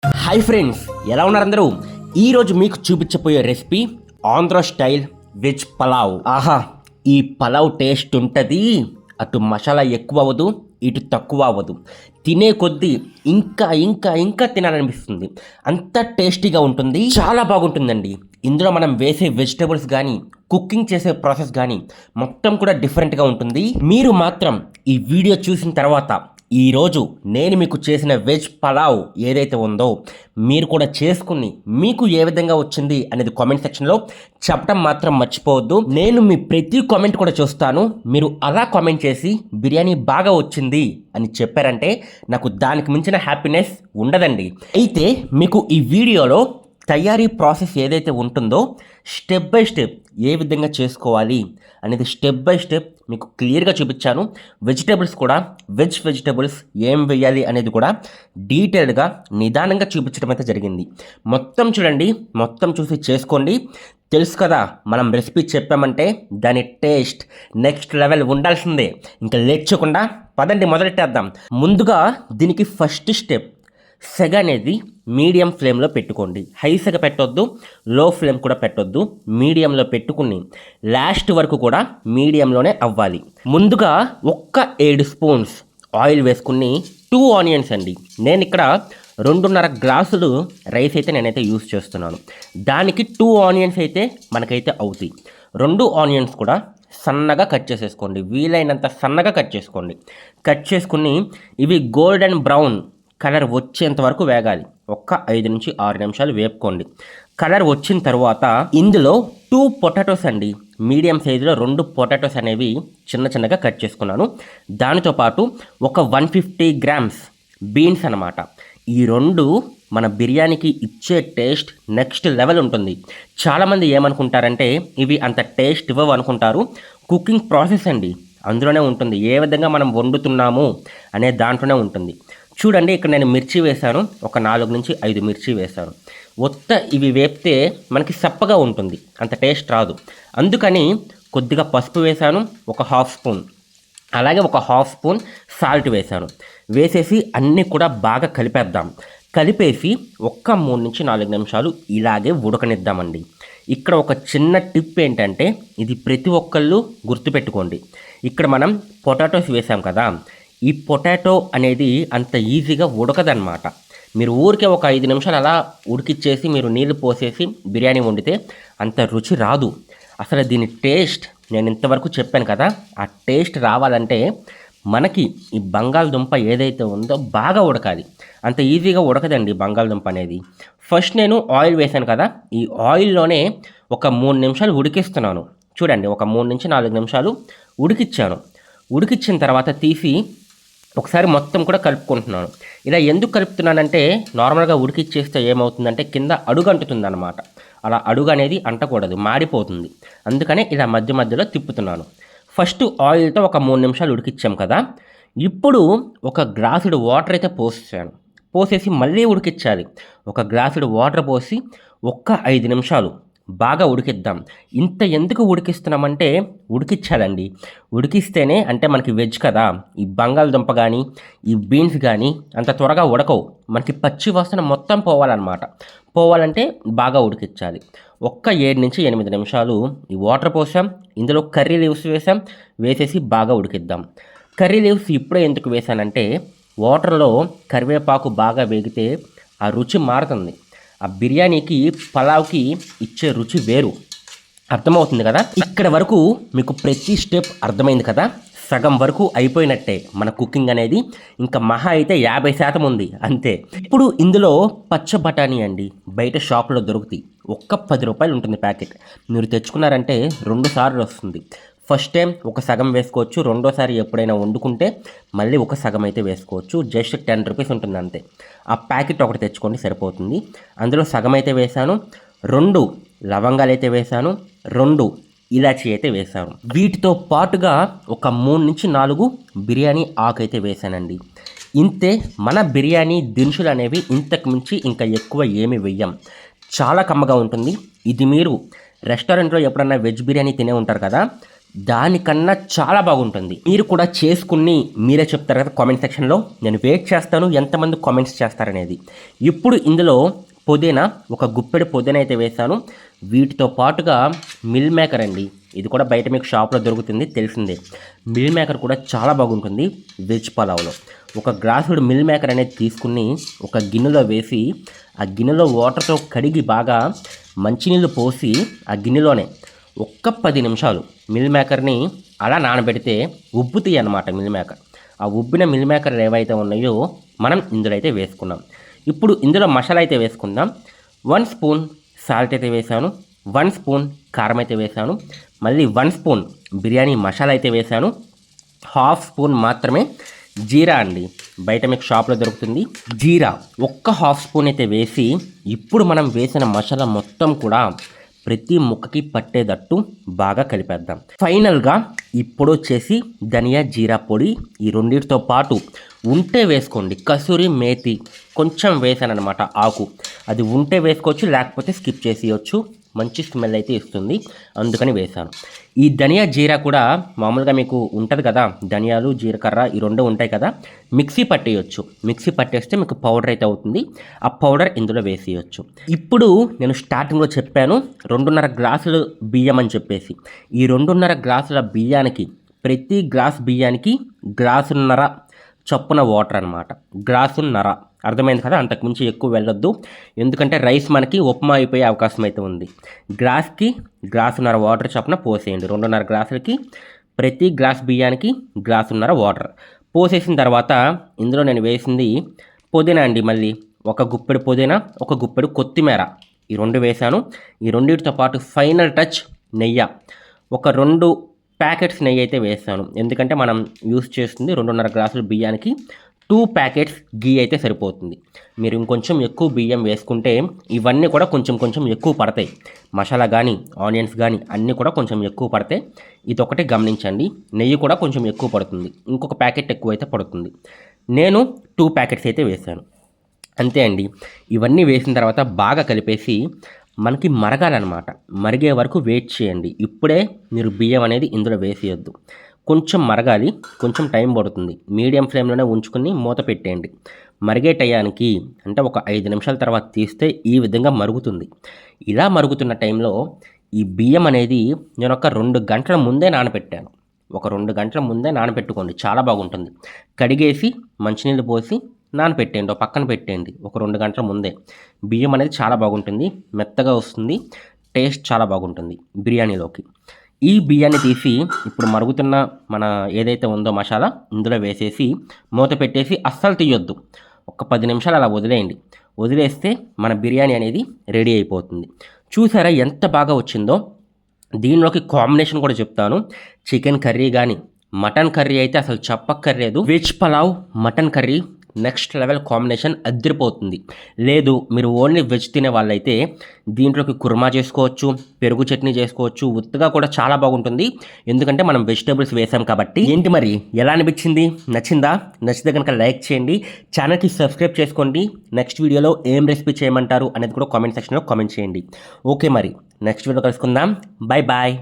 Hi friends, ఎలా ఉన్నారు అందరూ? ఈరోజు మీకు చూపించబోయే recipe Andhra style veg pulao. ఆహా, ఈ పలావ్ టేస్ట్ ఉంటుంది. అటు మసాలా ఎక్కువ అవ్వదు, ఇటు తక్కువ అవ్వదు. తినే కొద్దీ ఇంకా ఇంకా ఇంకా తినాలనిపిస్తుంది. అంత టేస్టీగా ఉంటుంది, చాలా బాగుంటుందండి. ఇందులో మనం వేసే వెజిటబుల్స్ కానీ కుకింగ్ చేసే ప్రాసెస్ కానీ మొత్తం కూడా డిఫరెంట్గా ఉంటుంది. మీరు మాత్రం ఈ వీడియో చూసిన తర్వాత ఈరోజు నేను మీకు చేసిన వెజ్ పలావ్ ఏదైతే ఉందో మీరు కూడా చేసుకుని మీకు ఏ విధంగా వచ్చింది అనేది కామెంట్ సెక్షన్లో చెప్పడం మాత్రం మర్చిపోవద్దు. నేను మీ ప్రతి కామెంట్ కూడా చూస్తాను. మీరు అలా కామెంట్ చేసి బిర్యానీ బాగా వచ్చింది అని చెప్పారంటే నాకు దానికి మించిన హ్యాపీనెస్ ఉండదండి. అయితే మీకు ఈ వీడియోలో తయారీ ప్రాసెస్ ఏదైతే ఉంటుందో స్టెప్ బై స్టెప్ ఏ విధంగా చేసుకోవాలి అనేది స్టెప్ బై స్టెప్ మీకు క్లియర్గా చూపించాను. వెజిటేబుల్స్ కూడా వెజిటేబుల్స్ ఏం వేయాలి అనేది కూడా డీటెయిల్డ్గా నిదానంగా చూపించడం అయితే జరిగింది. మొత్తం చూడండి, మొత్తం చూసి చేసుకోండి. తెలుసు కదా, మనం రెసిపీ చెప్పామంటే దాని టేస్ట్ నెక్స్ట్ లెవెల్ ఉండాల్సిందే. ఇంకా లేట్ చేయకుండా పదండి మొదలెట్టేద్దాం. ముందుగా దీనికి ఫస్ట్ స్టెప్, సెగ అనేది మీడియం ఫ్లేమ్లో పెట్టుకోండి. హై సెగ పెట్టొద్దు, లో ఫ్లేమ్ కూడా పెట్టొద్దు. మీడియంలో పెట్టుకుని లాస్ట్ వరకు కూడా మీడియంలోనే అవ్వాలి. ముందుగా 7 స్పూన్స్ ఆయిల్ వేసుకుని 2 ఆనియన్స్ అండి. నేను ఇక్కడ 2.5 గ్లాసులు రైస్ అయితే నేనైతే యూస్ చేస్తున్నాను. దానికి 2 ఆనియన్స్ అయితే మనకైతే అవుతాయి. 2 ఆనియన్స్ కూడా సన్నగా కట్ చేసేసుకోండి, వీలైనంత సన్నగా కట్ చేసుకోండి. కట్ చేసుకుని ఇవి గోల్డెన్ బ్రౌన్ కలర్ వచ్చేంత వరకు వేగాలి. 5 నుంచి 6 నిమిషాలు వేపుకోండి. కలర్ వచ్చిన తర్వాత ఇందులో 2 పొటాటోస్ అండి, మీడియం సైజులో 2 పొటాటోస్ అనేవి చిన్న చిన్నగా కట్ చేసుకున్నాను. దానితో పాటు 150 గ్రామ్స్ బీన్స్ అన్నమాట. ఈ 2 మన బిర్యానీకి ఇచ్చే టేస్ట్ నెక్స్ట్ లెవెల్ ఉంటుంది. చాలామంది ఏమనుకుంటారంటే ఇవి అంత టేస్ట్ ఇవ్వవు అనుకుంటారు. కుకింగ్ ప్రాసెస్ అండి అందులోనే ఉంటుంది, ఏ విధంగా మనం వండుతున్నాము అనే దాంట్లోనే ఉంటుంది. చూడండి, ఇక్కడ నేను మిర్చి వేశాను, 4 నుంచి 5 మిర్చి వేశాను. ఇవి వేపితే మనకి సప్పగా ఉంటుంది, అంత టేస్ట్ రాదు. అందుకని కొద్దిగా పసుపు వేశాను, 1/2 స్పూన్, అలాగే 1/2 స్పూన్ సాల్ట్ వేశాను. వేసేసి అన్నీ కూడా బాగా కలిపేద్దాం. కలిపేసి 3 నుంచి 4 నిమిషాలు ఇలాగే ఉడకనిద్దామండి. ఇక్కడ ఒక చిన్న టిప్ ఏంటంటే, ఇది ప్రతి ఒక్కళ్ళు గుర్తుపెట్టుకోండి. ఇక్కడ మనం పొటాటోస్ వేసాం కదా, ఈ పొటాటో అనేది అంత ఈజీగా ఉడకదన్నమాట. మీరు ఊరికే 5 నిమిషాలు అలా ఉడికిచ్చేసి మీరు నీళ్లు పోసేసి బిర్యానీ వండితే అంత రుచి రాదు. అసలు దీని టేస్ట్ నేను ఇంతవరకు చెప్పాను కదా, ఆ టేస్ట్ రావాలంటే మనకి ఈ బంగాళదుంప ఏదైతే ఉందో బాగా ఉడకాలి. అంత ఈజీగా ఉడకదండి బంగాళదుంప అనేది. ఫస్ట్ నేను ఆయిల్ వేసాను కదా, ఈ ఆయిల్లోనే 3 నిమిషాలు ఉడికిస్తున్నాను. చూడండి, 3 నుంచి 4 నిమిషాలు ఉడికిచ్చాను. ఉడికిచ్చిన తర్వాత తీసి ఒకసారి మొత్తం కూడా కలుపుకుంటున్నాను. ఇలా ఎందుకు కలుపుతున్నానంటే, నార్మల్గా ఉడికిచ్చేస్తే ఏమవుతుందంటే కింద అడుగు అంటుతుంది అన్నమాట. అలా అడుగు అనేది అంటకూడదు, మాడిపోతుంది. అందుకనే ఇలా మధ్య మధ్యలో తిప్పుతున్నాను. ఫస్ట్ ఆయిల్తో 3 నిమిషాలు ఉడికిచ్చాం కదా, ఇప్పుడు 1 గ్లాసుడు వాటర్ అయితే పోసాను. పోసేసి మళ్ళీ ఉడికించాలి. 1 గ్లాసుడు వాటర్ పోసి 5 నిమిషాలు బాగా ఉడికిద్దాం. ఇంత ఎందుకు ఉడికిస్తున్నామంటే ఉడికించాలండి. ఉడికిస్తేనే, అంటే మనకి వెజ్ కదా, ఈ బంగాళదుంప కానీ ఈ బీన్స్ కానీ అంత త్వరగా ఉడకవు. మనకి పచ్చి వాసన మొత్తం పోవాలన్నమాట. పోవాలంటే బాగా ఉడికించాలి. 7 నుంచి 8 నిమిషాలు ఈ వాటర్ పోసాం. ఇందులో కర్రీ లీవ్స్ వేసాం. వేసేసి బాగా ఉడికిద్దాం. కర్రీ లీవ్స్ ఇప్పుడే ఎందుకు వేసానంటే, వాటర్లో కరివేపాకు బాగా వేగితే ఆ రుచి మారుతుంది. ఆ బిర్యానీకి పలావ్కి ఇచ్చే రుచి వేరు. అర్థమవుతుంది కదా? ఇక్కడ వరకు మీకు ప్రతి స్టెప్ అర్థమైంది కదా. సగం వరకు అయిపోయినట్టే మన కుకింగ్ అనేది. ఇంకా మహా అయితే 50% ఉంది అంతే. ఇప్పుడు ఇందులో పచ్చ బఠానీ అండి, బయట షాప్లో దొరుకుతాయి. 10 రూపాయలు ఉంటుంది ప్యాకెట్. మీరు తెచ్చుకున్నారంటే 2 సార్లు వస్తుంది. ఫస్ట్ టైం 1 సగం వేసుకోవచ్చు, రెండోసారి ఎప్పుడైనా వండుకుంటే మళ్ళీ 1 సగం అయితే వేసుకోవచ్చు. జస్ట్ 10 రూపీస్ ఉంటుంది అంతే. ఆ ప్యాకెట్ ఒకటి తెచ్చుకోండి, సరిపోతుంది. అందులో సగం అయితే వేశాను. 2 లవంగాలు అయితే వేశాను, 2 ఇలాచీ అయితే వేశాను. వీటితో పాటుగా 3 నుంచి 4 బిర్యానీ ఆకు అయితే వేశానండి. ఇంతే. మన బిర్యానీ దినుసులు అనేవి ఇంతకు మించి ఇంకా ఎక్కువ ఏమి వెయ్యం. చాలా కమ్మగా ఉంటుంది. ఇది మీరు రెస్టారెంట్లో ఎప్పుడన్నా వెజ్ బిర్యానీ తినే ఉంటారు కదా, దానికన్నా చాలా బాగుంటుంది. మీరు కూడా చేసుకుని మీరే చెప్తారు కదా కామెంట్ సెక్షన్లో. నేను వెయిట్ చేస్తాను ఎంతమంది కామెంట్స్ చేస్తారనేది. ఇప్పుడు ఇందులో పుదీనా, ఒక గుప్పెడు పుదీనా అయితే వేసాను. వీటితో పాటుగా మిల్ మేకర్ అండి, ఇది కూడా బయట మీకు షాప్లో దొరుకుతుంది తెలిసిందే. మిల్ మేకర్ కూడా చాలా బాగుంటుంది వెజ్ పలావ్లో. ఒక గ్లాసుడు మిల్ మేకర్ అనేది తీసుకుని ఒక గిన్నెలో వేసి ఆ గిన్నెలో వాటర్తో కడిగి బాగా మంచినీళ్ళు పోసి ఆ గిన్నెలోనే ఒక్క 10 నిమిషాలు మిల్ మేకర్ని అలా నానబెడితే ఉబ్బుతాయి అన్నమాట మిల్ మేకర్. ఆ ఉబ్బిన మిల్ మేకర్ ఏవైతే ఉన్నాయో మనం ఇందులో అయితే వేసుకున్నాం. ఇప్పుడు ఇందులో మసాలా అయితే వేసుకుందాం. 1 స్పూన్ సాల్ట్ అయితే వేసాను, 1 స్పూన్ కారం అయితే వేసాను, మళ్ళీ 1 స్పూన్ బిర్యానీ మసాలా అయితే వేసాను, 1/2 స్పూన్ మాత్రమే జీరా అండి, బయట మీకు షాప్లో దొరుకుతుంది. జీరా ఒక్క 1/2 స్పూన్ అయితే వేసి ఇప్పుడు మనం వేసిన మసాలా మొత్తం కూడా ప్రతి ముక్కకి పట్టేటట్టు బాగా కలిపేద్దాం. ఫైనల్గా ఇప్పుడు వచ్చేసి ధనియా జీరా పొడి, ఈ రెండింటితో పాటు ఉంటే వేసుకోండి కసూరి మేతి కొంచెం వేసానమాట, ఆకు అది ఉంటే వేసుకోవచ్చు, లేకపోతే స్కిప్ చేసేయచ్చు. మంచి స్మెల్ అయితే ఇస్తుంది, అందుకని వేసాను. ఈ ధనియా జీరా కూడా మామూలుగా మీకు ఉంటుంది కదా, ధనియాలు జీలకర్ర ఈ రెండు ఉంటాయి కదా, మిక్సీ పట్టేయచ్చు. మిక్సీ పట్టేస్తే మీకు పౌడర్ అయితే అవుతుంది. ఆ పౌడర్ ఇందులో వేసేయచ్చు. ఇప్పుడు నేను స్టార్టింగ్లో చెప్పాను 2.5 గ్లాసులు బియ్యం అని చెప్పేసి. ఈ 2.5 గ్లాసుల బియ్యానికి, ప్రతి గ్లాస్ బియ్యానికి గ్లాసున్నర చొప్పున వాటర్ అనమాట. గ్లాసున్నర, అర్థమైంది కదా, అంతకుమించి ఎక్కువ వెళ్ళొద్దు, ఎందుకంటే రైస్ మనకి ఉప్మా అయిపోయే అవకాశం అయితే ఉంది. గ్లాస్కి గ్లాసున్నర వాటర్ చొప్పున పోసేయండి. 2.5 గ్లాసులకి ప్రతి గ్లాస్ బియ్యానికి గ్లాసున్నర వాటర్ పోసేసిన తర్వాత ఇందులో నేను వేసింది పుదీనా అండి. మళ్ళీ ఒక గుప్పెడు పుదీనా, ఒక గుప్పెడు కొత్తిమీర, ఈ 2 వేసాను. ఈ రెండింటితో పాటు ఫైనల్ టచ్ నెయ్యి, ఒక 2 ప్యాకెట్స్ నెయ్యి అయితే వేస్తాను. ఎందుకంటే మనం యూస్ చేస్తుంది 2.5 గ్లాసుల బియ్యానికి 2 ప్యాకెట్స్ గీ అయితే సరిపోతుంది. మీరు ఇంకొంచెం ఎక్కువ బియ్యం వేసుకుంటే ఇవన్నీ కూడా కొంచెం కొంచెం ఎక్కువ పడతాయి. మసాలా కానీ ఆనియన్స్ కానీ అన్నీ కూడా కొంచెం ఎక్కువ పడతాయి. ఇదొకటి గమనించండి. నెయ్యి కూడా కొంచెం ఎక్కువ పడుతుంది, ఇంకొక ప్యాకెట్ ఎక్కువ అయితే పడుతుంది. నేను 2 ప్యాకెట్స్ అయితే వేసాను. అంతే అండి. ఇవన్నీ వేసిన తర్వాత బాగా కలిపేసి మనకి మరగాలన్నమాట. మరిగే వరకు వెయిట్ చేయండి. ఇప్పుడే మీరు బియ్యం అనేది ఇందులో వేసేయొద్దు. కొంచెం మరగాలి, కొంచెం టైం పడుతుంది. మీడియం ఫ్లేమ్లోనే ఉంచుకుని మూత పెట్టేయండి. మరిగే టయానికి అంటే ఒక 5 నిమిషాల తర్వాత తీస్తే ఈ విధంగా మరుగుతుంది. ఇలా మరుగుతున్న టైంలో ఈ బియ్యం అనేది నేను ఒక 2 గంటల ముందే నానబెట్టాను. ఒక 2 గంటల ముందే నానబెట్టుకోండి, చాలా బాగుంటుంది. కడిగేసి మంచినీళ్ళు పోసి నానబెట్టేయండి, ఒక పక్కన పెట్టేయండి. ఒక 2 గంటల ముందే బియ్యం అనేది చాలా బాగుంటుంది, మెత్తగా వస్తుంది, టేస్ట్ చాలా బాగుంటుంది బిర్యానీలోకి. ఈ బియ్యాన్ని తీసి ఇప్పుడు మరుగుతున్న మన ఏదైతే ఉందో మసాలా ఇందులో వేసేసి మూత పెట్టేసి అస్సలు తీయొద్దు. ఒక 10 నిమిషాలు అలా వదిలేయండి. వదిలేస్తే మన బిర్యానీ అనేది రెడీ అయిపోతుంది. చూసారా ఎంత బాగా వచ్చిందో. దీనిలోకి కాంబినేషన్ కూడా చెప్తాను. చికెన్ కర్రీ కానీ మటన్ కర్రీ అయితే అసలు చెప్పక్కర్లేదు. Veg pulao mutton curry next level combination, అదిరిపోతుంది. లేదు మీరు ఓన్లీ వెజ్ తినే వాళ్ళైతే దీంట్లోకి కుర్మా చేసుకోవచ్చు, పెరుగు చట్నీ చేసుకోవచ్చు, ఉత్తగా కూడా చాలా బాగుంటుంది. ఎందుకంటే మనం వెజిటేబుల్స్ వేసాం కాబట్టి. ఏంటి మరి ఎలా అనిపించింది? నచ్చిందా? నచ్చితే కనుక లైక్ చేయండి, ఛానల్కి సబ్స్క్రైబ్ చేసుకోండి. నెక్స్ట్ వీడియోలో ఏం రెసిపీ చేయమంటారు అనేది కూడా కామెంట్ సెక్షన్లో కామెంట్ చేయండి. ఓకే, మరి నెక్స్ట్ వీడియో కలుసుకుందాం. Bye bye.